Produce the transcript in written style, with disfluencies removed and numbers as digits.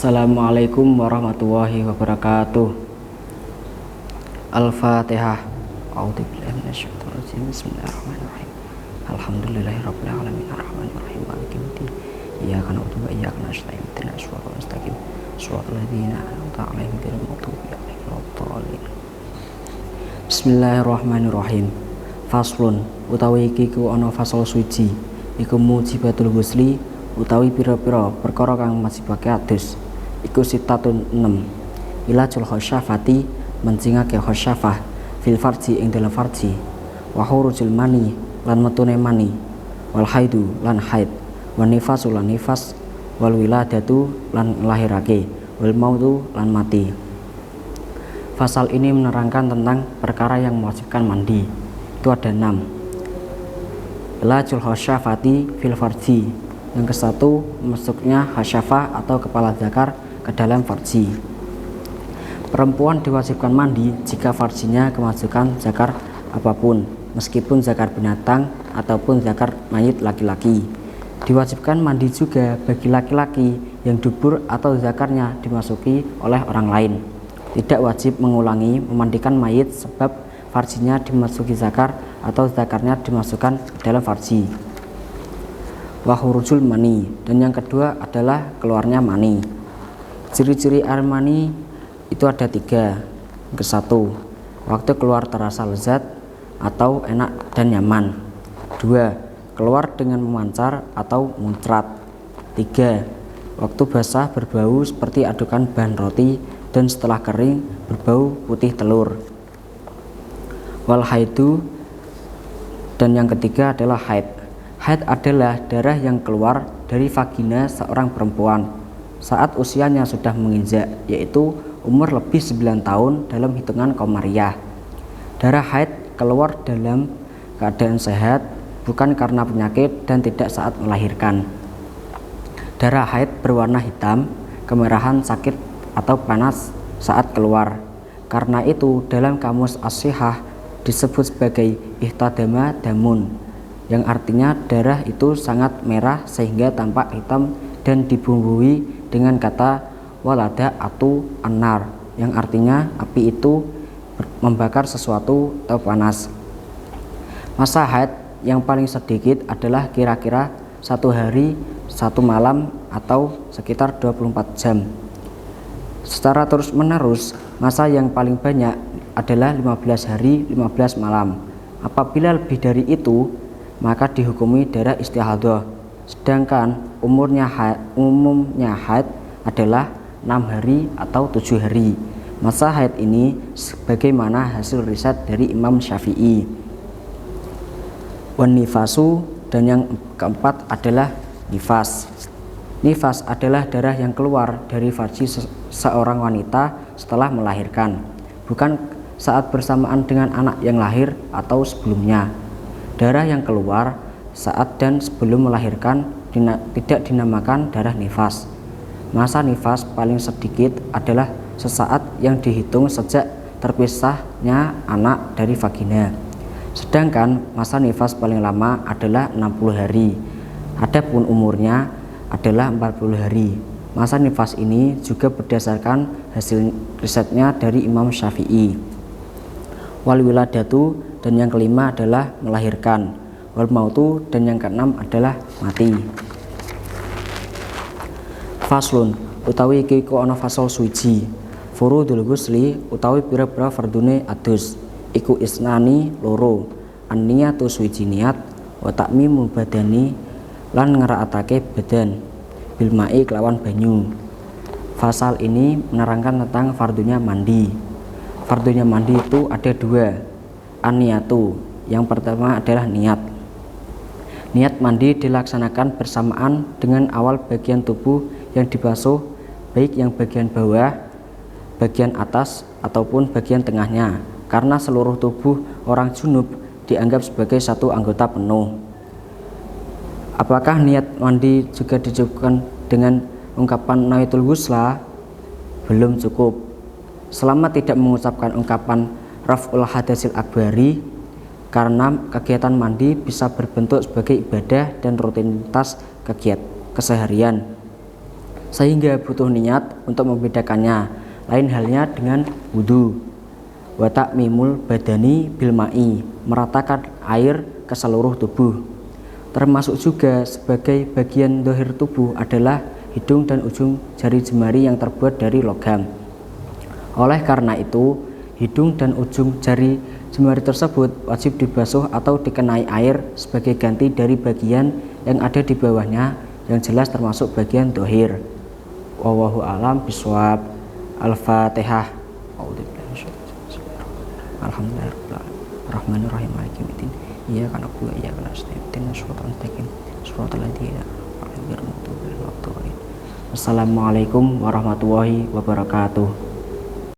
Assalamualaikum warahmatullahi wabarakatuh. Al-Fatihah. A'udzubillahi minasyaitonir rajim. Bismillahirrahmanirrahim. Alhamdulillahirabbil alamin arrahmanir rahim maliki yaumiddin. Iyyaka na'budu wa iyyaka nasta'in. Ihdinas siratal mustaqim. Shiratal ladzina an'amta 'alaihim ghairil maghdubi 'alaihim waladdallin. Bismillahirrahmanirrahim. Faslun utawi iki ku ana fasal suci. Iku mujibatul ghusli utawi pira-pira perkara kang majibake adus. Iku sitatun 6. Ilajul khasyafati mencingake khasyafah fil farji ing dalam farji, wa khurujul mani lan metune mani, wal haidu lan haid, wan nifasu lan nifas, wal wiladatu lan nglahirake, wal mautu lan mati. Fasal ini menerangkan tentang perkara yang mewajibkan mandi. Itu ada 6. Ilajul khasyafati fil farji. Yang ke-1 masuknya khasyafah atau kepala zakar ke dalam farji. Perempuan diwajibkan mandi jika farjinya kemasukan zakar apapun, meskipun zakar binatang ataupun zakar mayit laki-laki. Diwajibkan mandi juga bagi laki-laki yang dubur atau zakarnya dimasuki oleh orang lain. Tidak wajib mengulangi memandikan mayit sebab farjinya dimasuki zakar atau zakarnya dimasukkan ke dalam farji. Wa khurujul mani, dan yang kedua adalah keluarnya mani. Ciri-ciri air mani itu ada 3. Ke-1, waktu keluar terasa lezat atau enak dan nyaman. 2, keluar dengan memancar atau muncrat. 3, waktu basah berbau seperti adukan bahan roti, dan setelah kering berbau putih telur. Wal haidu, dan yang ketiga adalah haid. Haid adalah darah yang keluar dari vagina seorang perempuan saat usianya sudah menginjak, yaitu umur lebih 9 tahun dalam hitungan komariah. Darah haid keluar dalam keadaan sehat, bukan karena penyakit dan tidak saat melahirkan. Darah haid berwarna hitam, kemerahan, sakit atau panas saat keluar. Karena itu dalam kamus as-sihah disebut sebagai ihtadama damun, yang artinya darah itu sangat merah sehingga tampak hitam, dan dibumbui dengan kata walada atau anar, yang artinya api itu membakar sesuatu atau panas. Masa haid yang paling sedikit adalah kira-kira 1 hari 1 malam atau sekitar 24 jam. Secara terus menerus, masa yang paling banyak adalah 15 hari 15 malam. Apabila lebih dari itu, maka dihukumi darah istihadah. Sedangkan umumnya haid adalah 6 hari atau 7 hari. Masa haid ini sebagaimana hasil riset dari Imam Syafi'i. Wan nifasu, dan yang keempat adalah nifas. Nifas adalah darah yang keluar dari farji seorang wanita setelah melahirkan, bukan saat bersamaan dengan anak yang lahir atau sebelumnya. Darah yang keluar saat dan sebelum melahirkan tidak dinamakan darah nifas. Masa nifas paling sedikit adalah sesaat yang dihitung sejak terpisahnya anak dari vagina. Sedangkan masa nifas paling lama adalah 60 hari. Adapun umurnya adalah 40 hari. Masa nifas ini juga berdasarkan hasil risetnya dari Imam Syafi'i. Wal wiladatu, dan yang kelima adalah melahirkan. Wal mautu, dan yang keenam adalah mati. Faslun utawi iki ku ana fasal suci. Furudul ghusli utawi pira-pira fardune adus. Iku isnani loro. An-niyatu suci niat, wa ta'mimul badani lan ngeraatake badan bil ma'i kelawan banyu. Fasal ini menerangkan tentang fardunya mandi. Fardunya mandi itu ada 2. An-niyatu, yang pertama adalah niat. Niat mandi dilaksanakan bersamaan dengan awal bagian tubuh yang dibasuh, baik yang bagian bawah, bagian atas ataupun bagian tengahnya, karena seluruh tubuh orang junub dianggap sebagai satu anggota penuh. Apakah niat mandi juga dicukupkan dengan ungkapan nawaitul ghusla? Belum cukup. Selama tidak mengucapkan ungkapan raf'ul hadasil akbari, karena kegiatan mandi bisa berbentuk sebagai ibadah dan rutinitas kegiatan keseharian. sehingga butuh niat untuk membedakannya. Lain halnya dengan wudhu. Wa ta'mimul badani bil ma'i, meratakan air ke seluruh tubuh. Termasuk juga sebagai bagian dohir tubuh adalah hidung dan ujung jari jemari yang terbuat dari logam. Oleh karena itu, hidung dan ujung jari jemari tersebut wajib dibasuh atau dikenai air sebagai ganti dari bagian yang ada di bawahnya yang jelas termasuk bagian dohir. Wallahu a'lam bishawab. Al-Fatihah. Alhamdulillahirrahmanirrahim. Maliki yaumiddin. Iyyaka na'budu wa iyyaka nasta'in. Ihdinas siratal mustaqim. Siratal ladzina an'amta 'alaihim ghairil maghdubi 'alaihim waladdallin. Assalamualaikum warahmatullahi wabarakatuh.